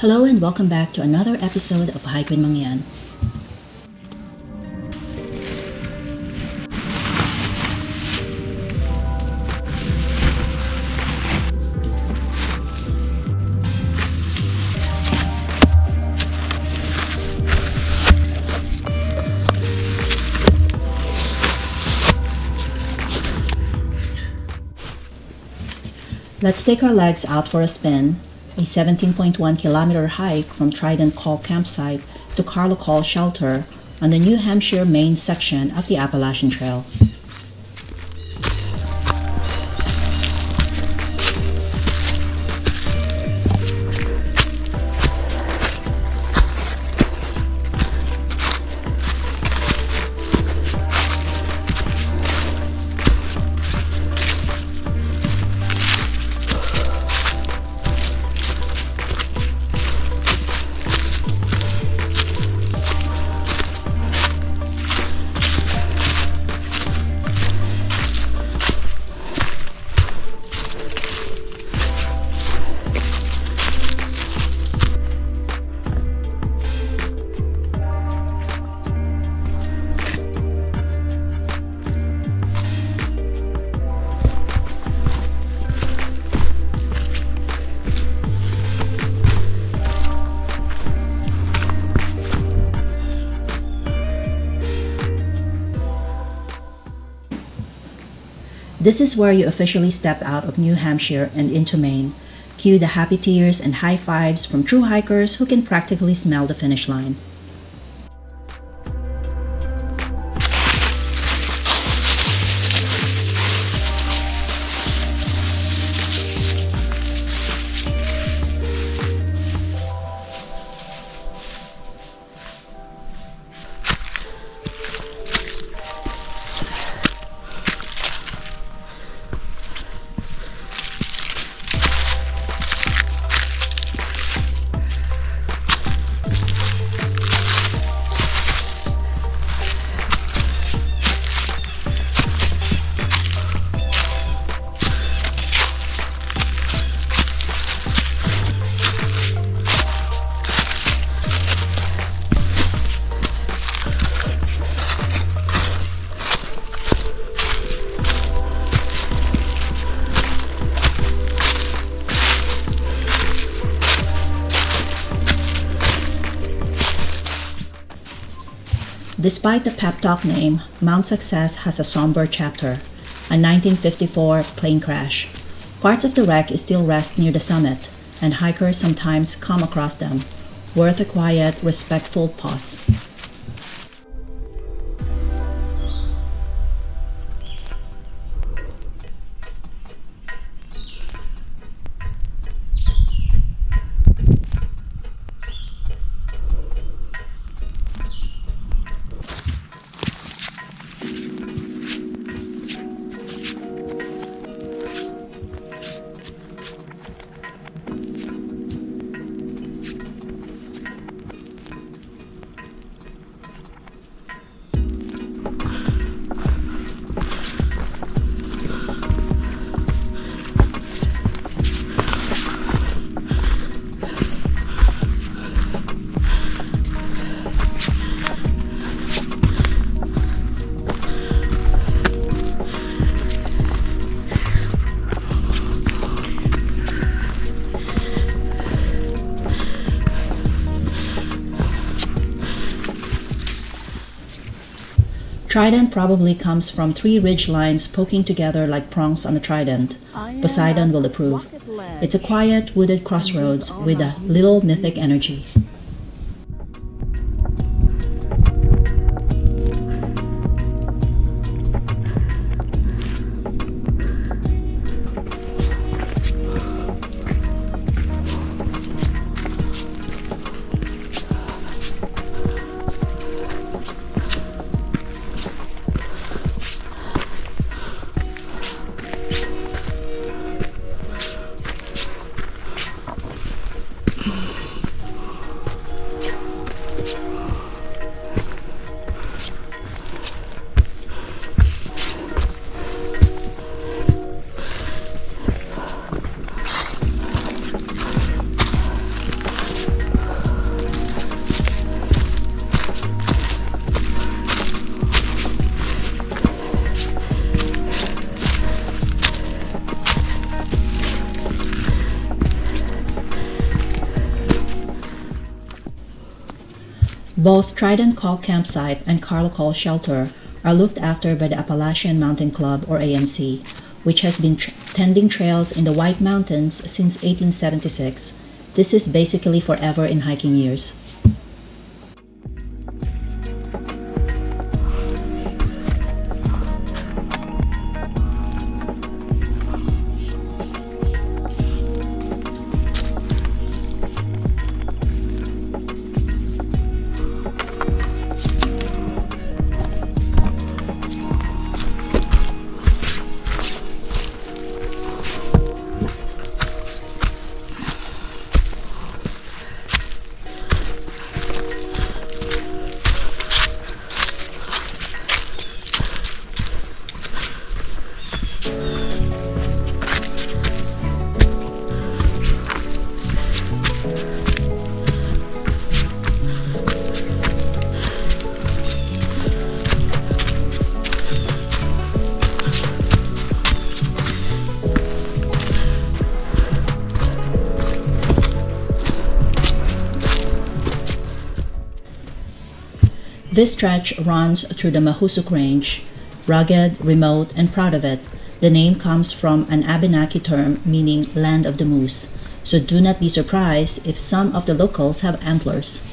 Hello and welcome back to another episode of Hike with Mangyan. Let's take our legs out for a spin, a 17.1 kilometer hike from Trident Col Campsite to Carlo Col shelter on the New Hampshire, Maine section of the Appalachian Trail. This is where you officially step out of New Hampshire and into Maine. Cue the happy tears and high fives from true hikers who can practically smell the finish line. Despite the pep talk name, Mount Success has a somber chapter, a 1954 plane crash. Parts of the wreck still rest near the summit, and hikers sometimes come across them, worth a quiet, respectful pause. Trident probably comes from three ridge lines poking together like prongs on a trident. Poseidon will approve. It's a quiet, wooded crossroads with a little mythic energy. Both Trident Col Campsite and Carlo Col Shelter are looked after by the Appalachian Mountain Club or AMC, which has been tending trails in the White Mountains since 1876. This is basically forever in hiking years. This stretch runs through the Mahoosuc Range. Rugged, remote, and proud of it, the name comes from an Abenaki term meaning land of the moose, so do not be surprised if some of the locals have antlers.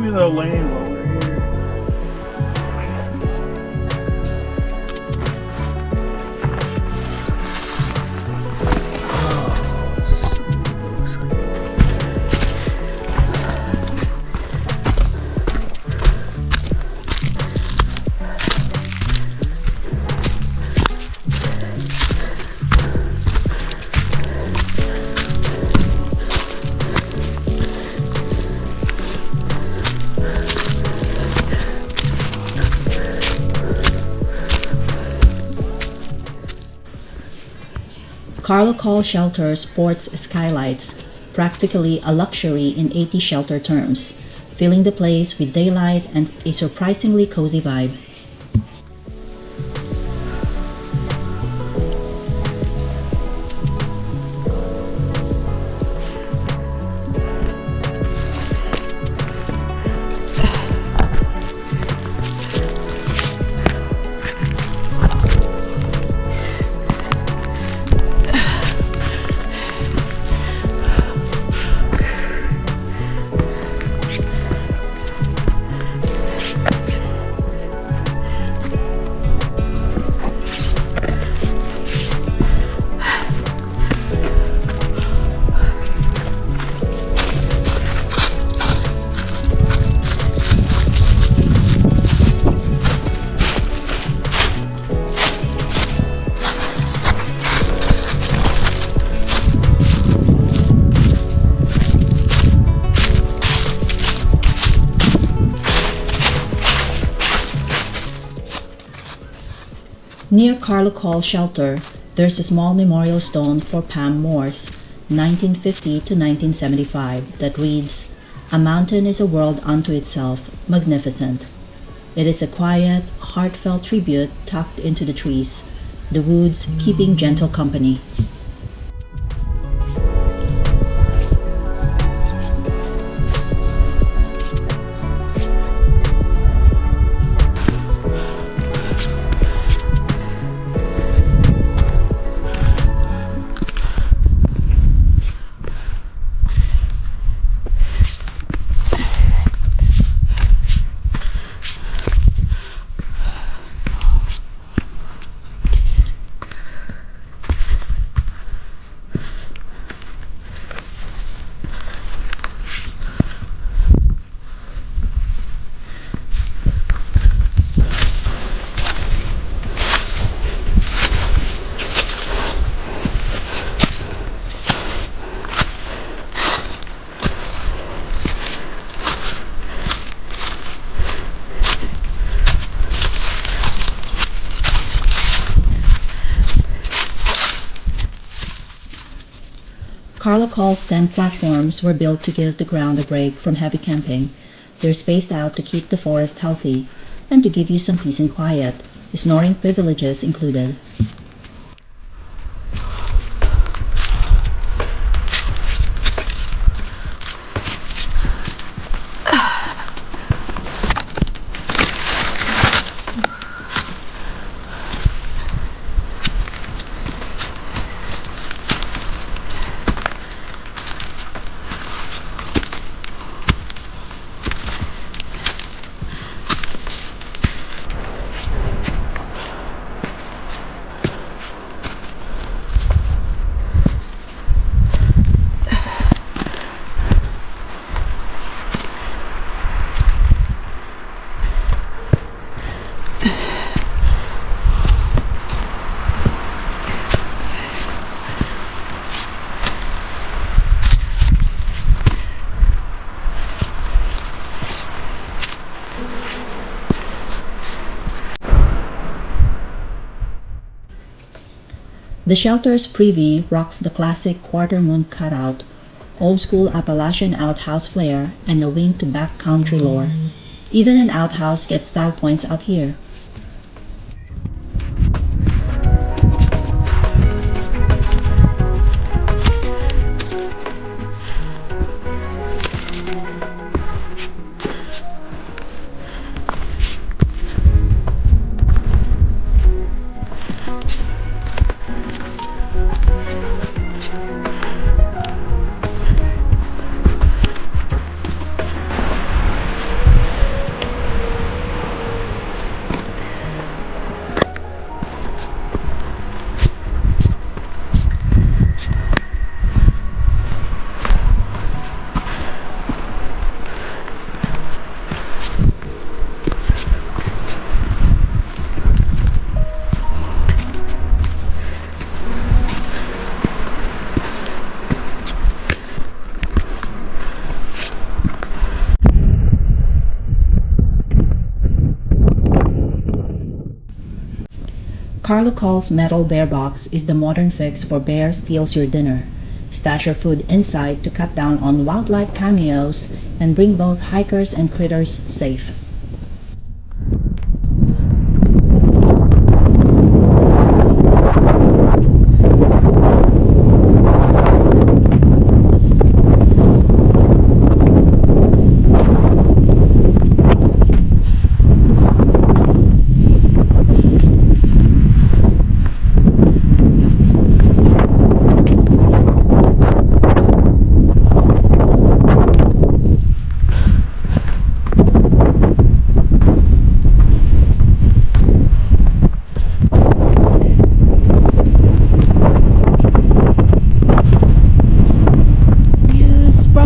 The lane over here. Carlo Col Shelter sports skylights, practically a luxury in 80 shelter terms, filling the place with daylight and a surprisingly cozy vibe. Near Carlo Col Shelter, there's a small memorial stone for Pam Morse, 1950 to 1975, that reads, "A mountain is a world unto itself, magnificent." It is a quiet, heartfelt tribute tucked into the trees, the woods keeping gentle company. Carlo Col's 10 platforms were built to give the ground a break from heavy camping. They're spaced out to keep the forest healthy and to give you some peace and quiet, snoring privileges included. The shelter's privy rocks the classic quarter-moon cutout, old-school Appalachian outhouse flair, and a wing to backcountry lore. Even an outhouse gets style points out here. Carlo Col's metal bear box is the modern fix for bear steals your dinner. Stash your food inside to cut down on wildlife cameos and bring both hikers and critters safe.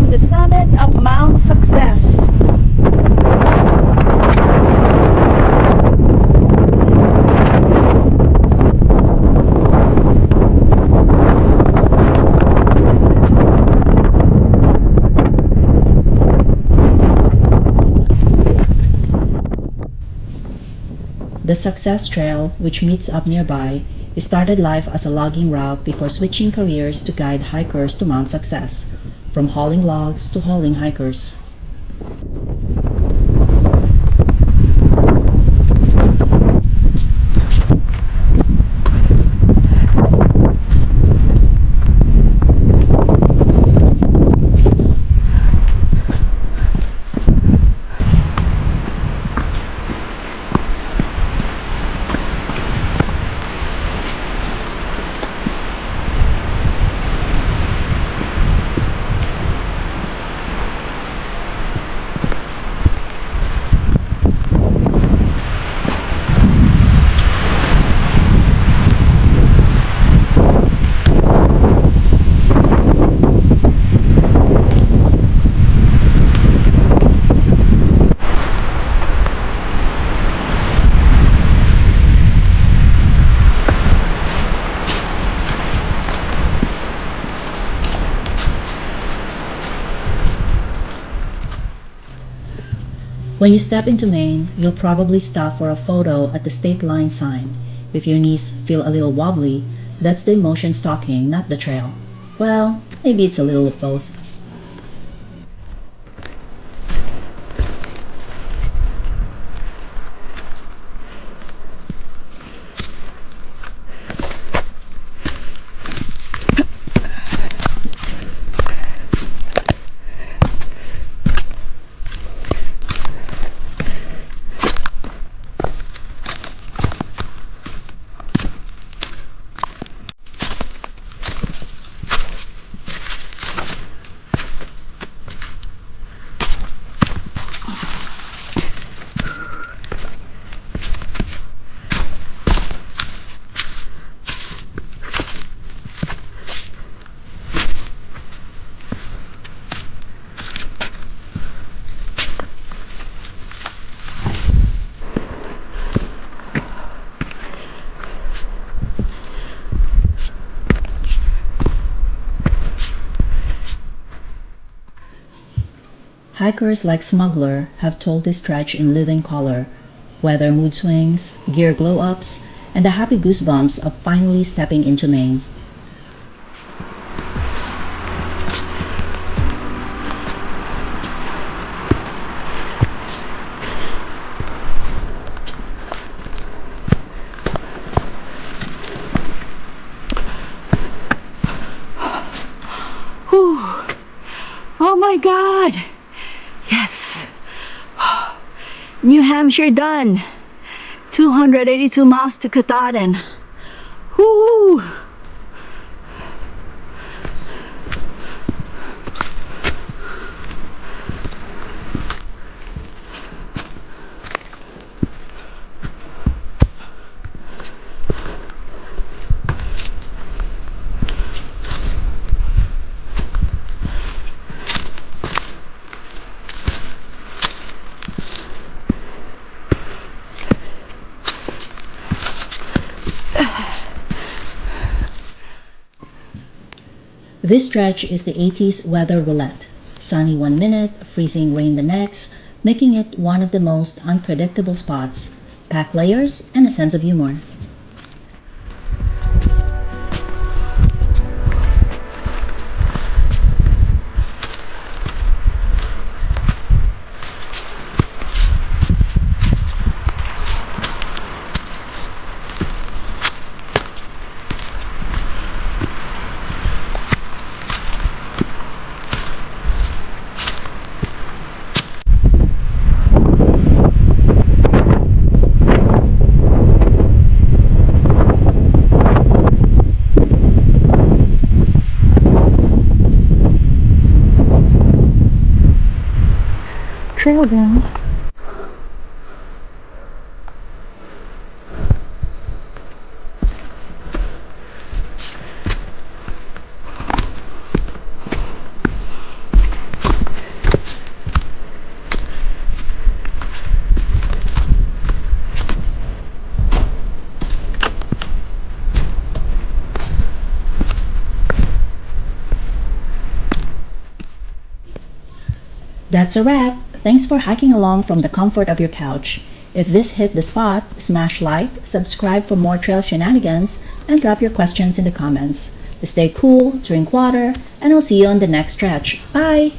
The summit of Mount Success. The Success Trail, which meets up nearby, started life as a logging route before switching careers to guide hikers to Mount Success, from hauling logs to hauling hikers. When you step into Maine, you'll probably stop for a photo at the state line sign. If your knees feel a little wobbly, that's the emotions talking, not the trail. Well, maybe it's a little of both. Hikers like Smuggler have told this stretch in living color, weather mood swings, gear glow-ups, and the happy goosebumps of finally stepping into Maine. Whew. Oh my God! Yes! New Hampshire done! 282 miles to Katahdin. Whoo! This stretch is the 80s weather roulette. Sunny one minute, freezing rain the next, making it one of the most unpredictable spots. Pack layers and a sense of humor. Trail down. That's a wrap. Thanks for hiking along from the comfort of your couch. If this hit the spot, smash like, subscribe for more trail shenanigans, and drop your questions in the comments. Stay cool, drink water, and I'll see you on the next stretch. Bye!